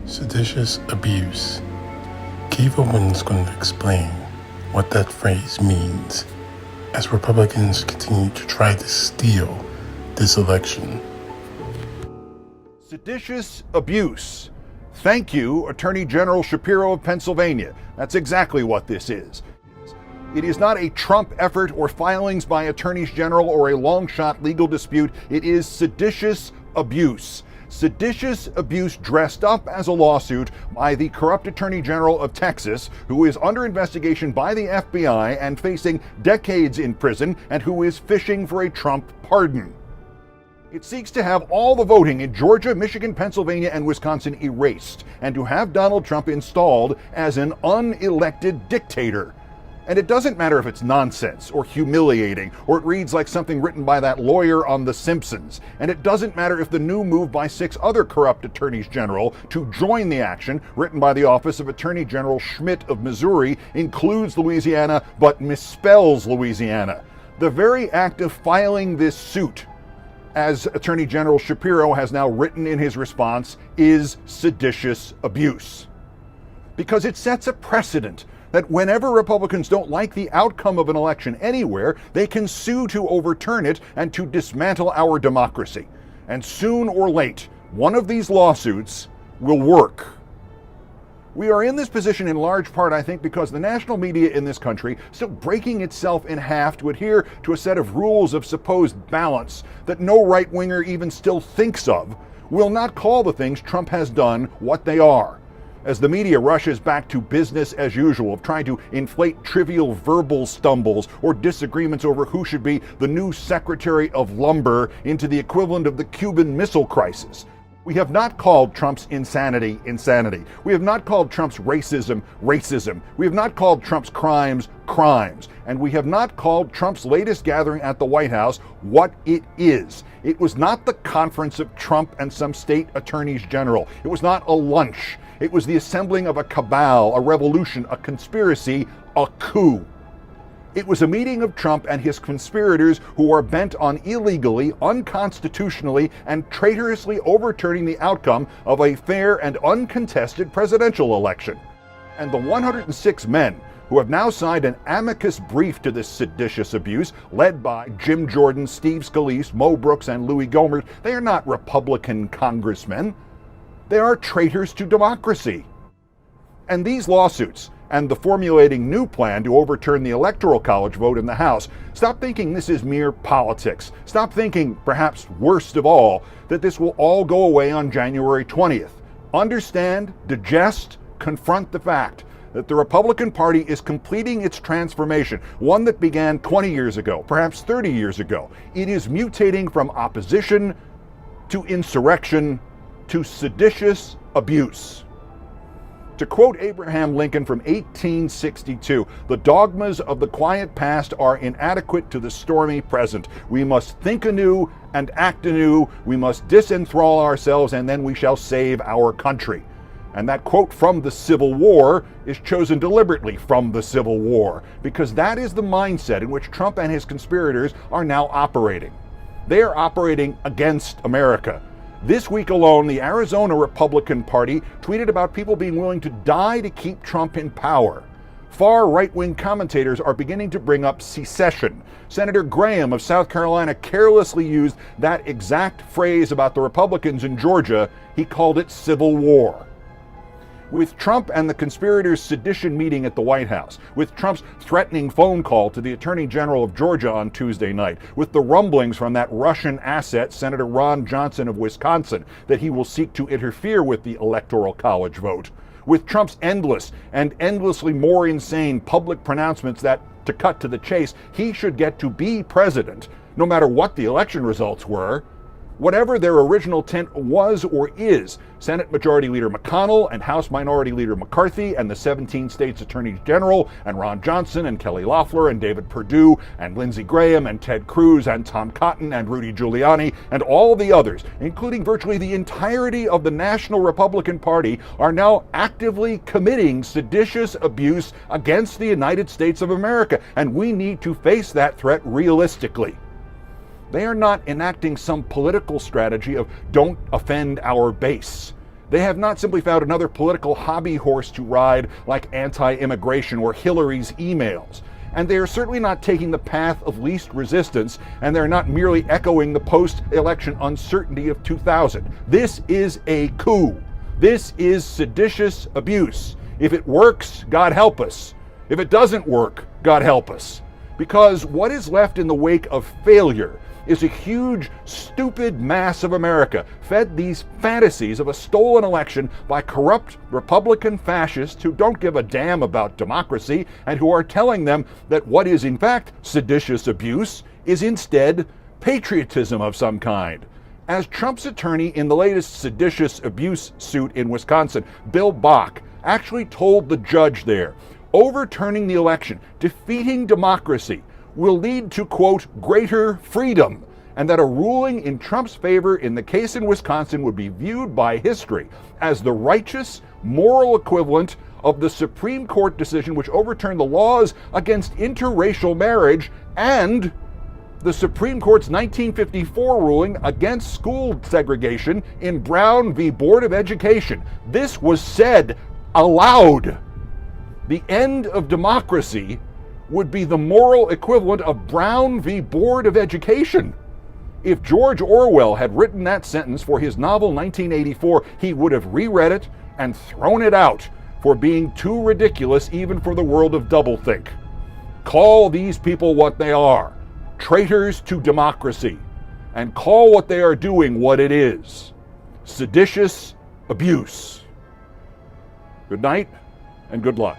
Seditious abuse. Kiva Win's going to explain what that phrase means as Republicans continue to try to steal this election. Seditious abuse. Thank you, Attorney General Shapiro of Pennsylvania. That's exactly what this is. It is not a Trump effort or filings by attorneys general or a long-shot legal dispute. It is seditious abuse. Seditious abuse dressed up as a lawsuit by the corrupt Attorney General of Texas, who is under investigation by the FBI and facing decades in prison, and who is fishing for a Trump pardon. It seeks to have all the voting in Georgia, Michigan, Pennsylvania, and Wisconsin erased, and to have Donald Trump installed as an unelected dictator. And it doesn't matter if it's nonsense or humiliating or it reads like something written by that lawyer on The Simpsons. And it doesn't matter if the new move by 6 other corrupt attorneys general to join the action, written by the office of Attorney General Schmidt of Missouri, includes Louisiana but misspells Louisiana. The very act of filing this suit, as Attorney General Shapiro has now written in his response, is seditious abuse. Because it sets a precedent that whenever Republicans don't like the outcome of an election anywhere, they can sue to overturn it and to dismantle our democracy. And soon or late, one of these lawsuits will work. We are in this position in large part, I think, because the national media in this country is still breaking itself in half to adhere to a set of rules of supposed balance that no right-winger even still thinks of, will not call the things Trump has done what they are. As the media rushes back to business as usual of trying to inflate trivial verbal stumbles or disagreements over who should be the new Secretary of Lumber into the equivalent of the Cuban Missile Crisis. We have not called Trump's insanity, insanity. We have not called Trump's racism, racism. We have not called Trump's crimes, crimes. And we have not called Trump's latest gathering at the White House what it is. It was not the conference of Trump and some state attorneys general. It was not a lunch. It was the assembling of a cabal, a revolution, a conspiracy, a coup. It was a meeting of Trump and his conspirators who are bent on illegally, unconstitutionally, and traitorously overturning the outcome of a fair and uncontested presidential election. And the 106 men who have now signed an amicus brief to this seditious abuse, led by Jim Jordan, Steve Scalise, Mo Brooks, and Louis Gohmert, they are not Republican congressmen. They are traitors to democracy. And these lawsuits, and the formulating new plan to overturn the Electoral College vote in the House, stop thinking this is mere politics. Stop thinking, perhaps worst of all, that this will all go away on January 20th. Understand, digest, confront the fact that the Republican Party is completing its transformation, one that began 20 years ago, perhaps 30 years ago. It is mutating from opposition to insurrection to seditious abuse. To quote Abraham Lincoln from 1862, the dogmas of the quiet past are inadequate to the stormy present. We must think anew and act anew. We must disenthrall ourselves, and then we shall save our country. And that quote from the Civil War is chosen deliberately from the Civil War, because that is the mindset in which Trump and his conspirators are now operating. They are operating against America. This week alone, the Arizona Republican Party tweeted about people being willing to die to keep Trump in power. Far right-wing commentators are beginning to bring up secession. Senator Graham of South Carolina carelessly used that exact phrase about the Republicans in Georgia. He called it civil war. With Trump and the conspirators' sedition meeting at the White House, with Trump's threatening phone call to the Attorney General of Georgia on Tuesday night, with the rumblings from that Russian asset, Senator Ron Johnson of Wisconsin, that he will seek to interfere with the Electoral College vote, with Trump's endless and endlessly more insane public pronouncements that, to cut to the chase, he should get to be president, no matter what the election results were. Whatever their original intent was or is, Senate Majority Leader McConnell and House Minority Leader McCarthy and the 17 states Attorneys General and Ron Johnson and Kelly Loeffler and David Perdue and Lindsey Graham and Ted Cruz and Tom Cotton and Rudy Giuliani and all the others, including virtually the entirety of the National Republican Party, are now actively committing seditious abuse against the United States of America, and we need to face that threat realistically. They are not enacting some political strategy of don't offend our base. They have not simply found another political hobby horse to ride like anti-immigration or Hillary's emails. And they are certainly not taking the path of least resistance, and they're not merely echoing the post-election uncertainty of 2000. This is a coup. This is seditious abuse. If it works, God help us. If it doesn't work, God help us. Because what is left in the wake of failure is a huge, stupid mass of America fed these fantasies of a stolen election by corrupt Republican fascists who don't give a damn about democracy and who are telling them that what is in fact seditious abuse is instead patriotism of some kind. As Trump's attorney in the latest seditious abuse suit in Wisconsin, Bill Bach, actually told the judge there, overturning the election, defeating democracy, will lead to, quote, greater freedom, and that a ruling in Trump's favor in the case in Wisconsin would be viewed by history as the righteous, moral equivalent of the Supreme Court decision which overturned the laws against interracial marriage and the Supreme Court's 1954 ruling against school segregation in Brown v. Board of Education. This was said aloud. The end of democracy would be the moral equivalent of Brown v. Board of Education. If George Orwell had written that sentence for his novel 1984, he would have reread it and thrown it out for being too ridiculous even for the world of doublethink. Call these people what they are, traitors to democracy, and call what they are doing what it is, seditious abuse. Good night and good luck.